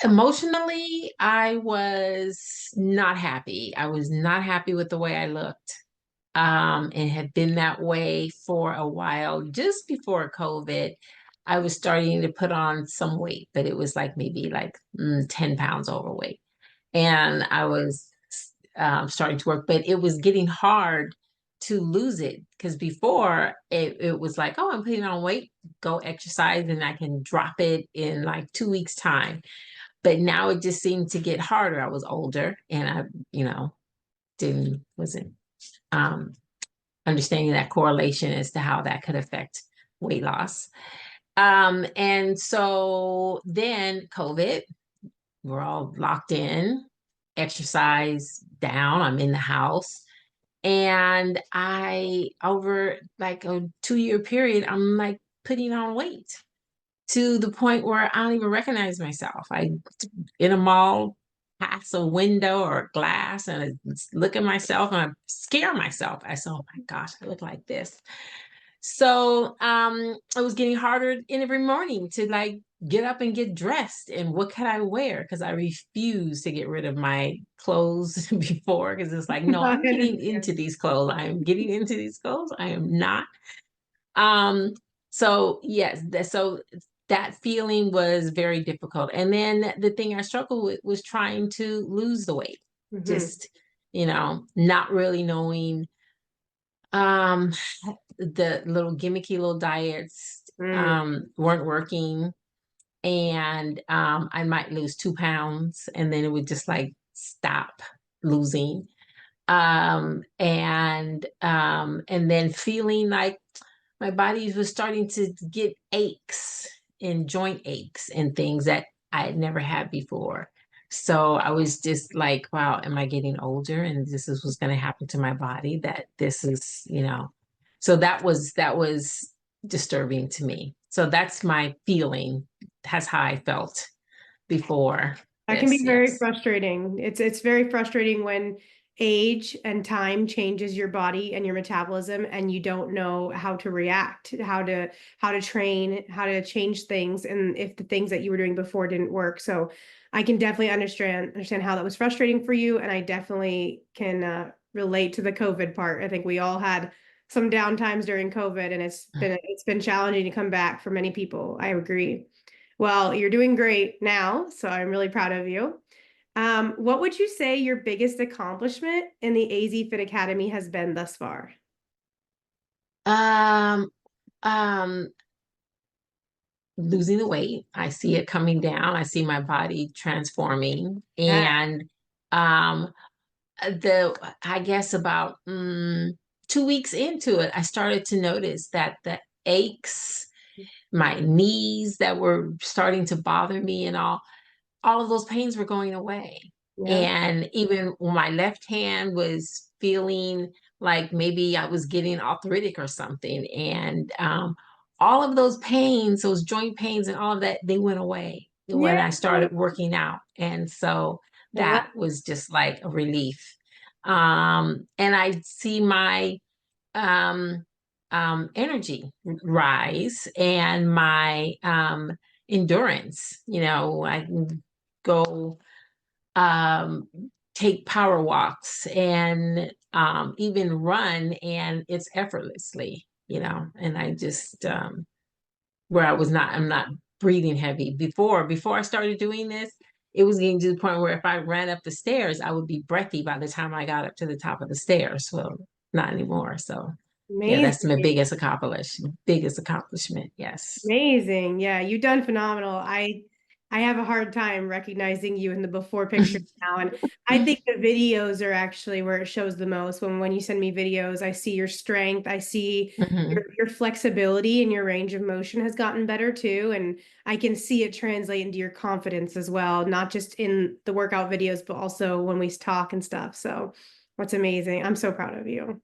Emotionally, I was not happy. I was not happy with the way I looked. And had been that way for a while. Just before COVID, I was starting to put on some weight, but it was like maybe like 10 pounds overweight. And I was starting to work, but it was getting hard to lose it because before it was like, oh, I'm putting on weight, go exercise, and I can drop it in like 2 weeks' time. But now it just seemed to get harder. I was older and I, wasn't um, understanding that correlation as to how that could affect weight loss. And so then COVID, we're all locked in, exercise down, I'm in the house. And over like a 2 year period, I'm like putting on weight to the point where I don't even recognize myself. I in a mall pass a window or a glass and I look at myself and I scare myself. I say, oh my gosh, I look like this. So it was getting harder in every morning to like get up and get dressed. And what can I wear? Because I refuse to get rid of my clothes before, because it's like, no, I I'm getting understand. into these clothes. I am getting into these clothes. I am not. Um, so yes, so that feeling was very difficult. And then the thing I struggled with was trying to lose the weight. Hmm. Just, not really knowing um the little gimmicky little diets Mm. weren't working. And I might lose 2 pounds and then it would just like stop losing. And then feeling like my body was starting to get aches and joint aches and things that I had never had before. So I was just like, wow, am I getting older? And this is what's going to happen to my body, that this is. So that was disturbing to me. So that's my feeling. That's how I felt before That can be this. very Yes. frustrating. It's very frustrating when age and time changes your body and your metabolism and you don't know how to react, how to train, how to change things, and if the things that you were doing before didn't work. So I can definitely understand how that was frustrating for you, and I definitely can relate to the COVID part. I think we all had some down times during COVID, and it's been challenging to come back for many people. I agree. Well, you're doing great now, so I'm really proud of you. What would you say your biggest accomplishment in the AZ Fit Academy has been thus far? Um, um, Losing the weight. I see it coming down. I see my body transforming. Yeah. And um I guess about 2 weeks into it, I started to notice that the aches, my knees that were starting to bother me and all of those pains were going away. Yeah. And even my left hand was feeling like maybe I was getting arthritic or something. And all of those pains, those joint pains and all of that, they went away when Yeah. I started working out. And so Well, that, that was just like a relief. And I see my um, energy rise and my endurance. I can go um, take power walks and even run, and it's effortlessly. And I just where I'm not breathing heavy. Before I started doing this, it was getting to the point where if I ran up the stairs, I would be breathy by the time I got up to the top of the stairs. Well, not anymore. So yeah, that's my amazing. biggest accomplishment. Yes. Amazing. Yeah, you've done phenomenal. I have a hard time recognizing you in the before picture now. And I think the videos are actually where it shows the most. When you send me videos, I see your strength, I see Mhm. your flexibility and your range of motion has gotten better too. And I can see it translate into your confidence as well, not just in the workout videos, but also when we talk and stuff. So that's amazing. I'm so proud of you.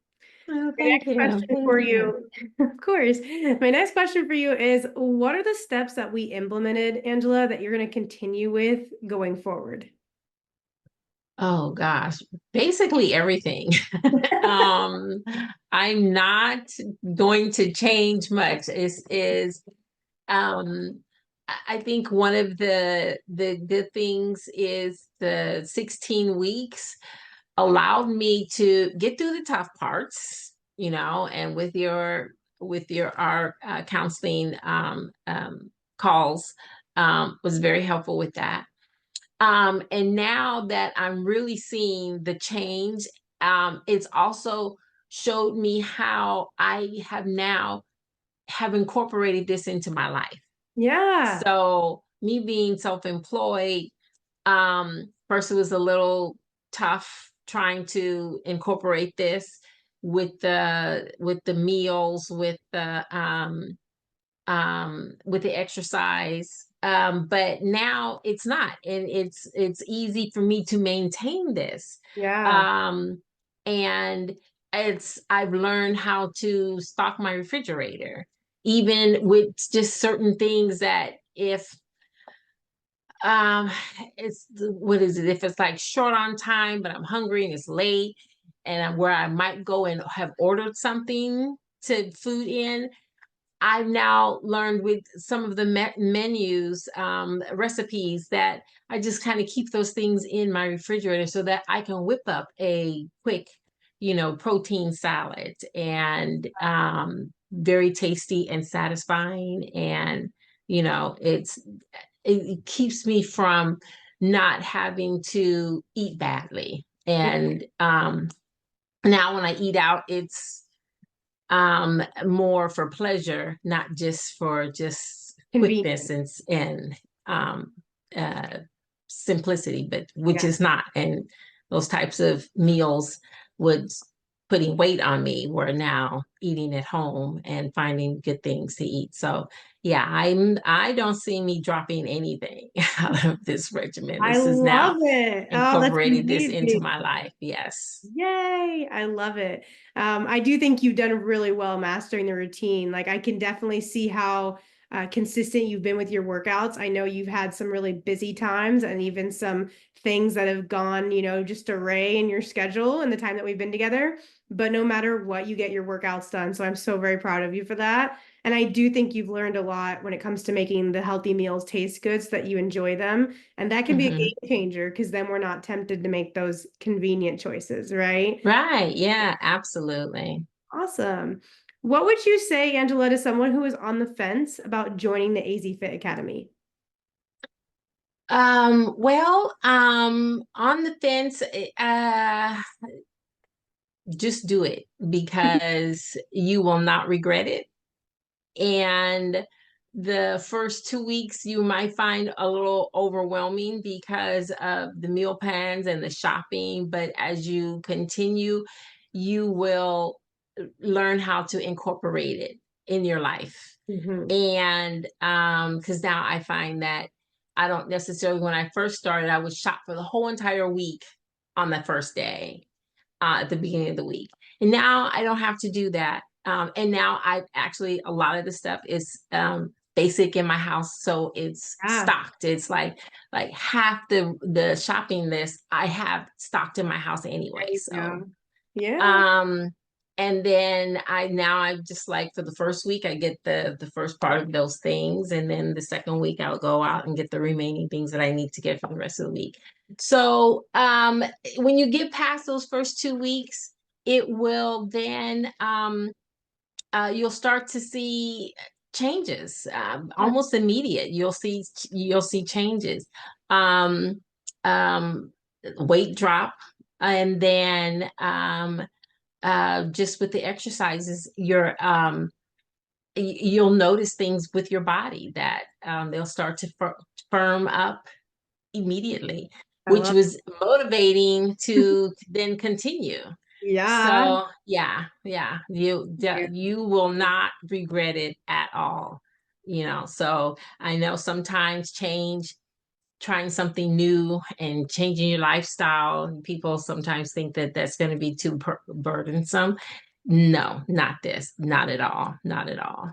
Oh, My thank next you. question Thank for you. you, of course. My next question for you is, what are the steps that we implemented, Angela, that you're going to continue with going forward? Oh gosh, basically everything. um, I'm not going to change much. Is um I think one of the good things is the 16 weeks allowed me to get through the tough parts, and with your our counseling calls was very helpful with that. And now that I'm really seeing the change, it's also showed me how I have incorporated this into my life. Yeah. So me being self-employed, first it was a little tough trying to incorporate this with the meals, with the exercise. But now it's not, and it's easy for me to maintain this. Yeah. Um, and I've learned how to stock my refrigerator, even with just certain things that if um what is it, if it's like short on time but I'm hungry and it's late, and where I might go and have ordered something to food in, I've now learned with some of the menus, recipes, that I just kind of keep those things in my refrigerator so that I can whip up a quick, protein salad, and very tasty and satisfying. And, it keeps me from not having to eat badly. And now when I eat out, it's more for pleasure, not just for just quickness Convenient. and um uh simplicity, but which Yeah. is not. And those types of meals would putting weight on me, where now eating at home and finding good things to eat. So yeah, I don't see me dropping anything out of this regimen. I This is now love it. Oh, that's incorporated this into amazing. my life. Yes. Yay, I love it. I do think you've done really well mastering the routine. Like I can definitely see how consistent you've been with your workouts. I know you've had some really busy times and even some things that have gone, just array in your schedule in the time that we've been together. But no matter what, you get your workouts done. So I'm so very proud of you for that. And I do think you've learned a lot when it comes to making the healthy meals taste good so that you enjoy them. And that can be a Hmm. game changer because then we're not tempted to make those convenient choices, right? Right. Yeah, absolutely. Awesome. What would you say, Angela, to someone who is on the fence about joining the AZFIT Academy? Well, on the fence, just do it, because you will not regret it. And the first 2 weeks you might find a little overwhelming because of the meal plans and the shopping, but as you continue, you will learn how to incorporate it in your life. Mhm. And because now I find that I don't necessarily, when I first started, I would shop for the whole entire week on the first day, at the beginning of the week. And now I don't have to do that. And now I actually, a lot of the stuff is basic in my house, so it's Yeah, stocked. It's like half the shopping list I have stocked in my house there anyway. you So go. Yeah. um, and then I just, like, for the first week I get the first part of those things, and then the second week I'll go out and get the remaining things that I need to get for the rest of the week. So when you get past those first 2 weeks, it will then you'll start to see changes, almost immediate. You'll see changes. Um, um, Weight drop, and then just with the exercises, you'll notice things with your body that they'll start to firm up immediately, I which love was motivating to then continue. Yeah. So yeah, yeah, you will not regret it at all. So I know sometimes trying something new and changing your lifestyle, people sometimes think that that's going to be too burdensome. No, not this, not at all, not at all.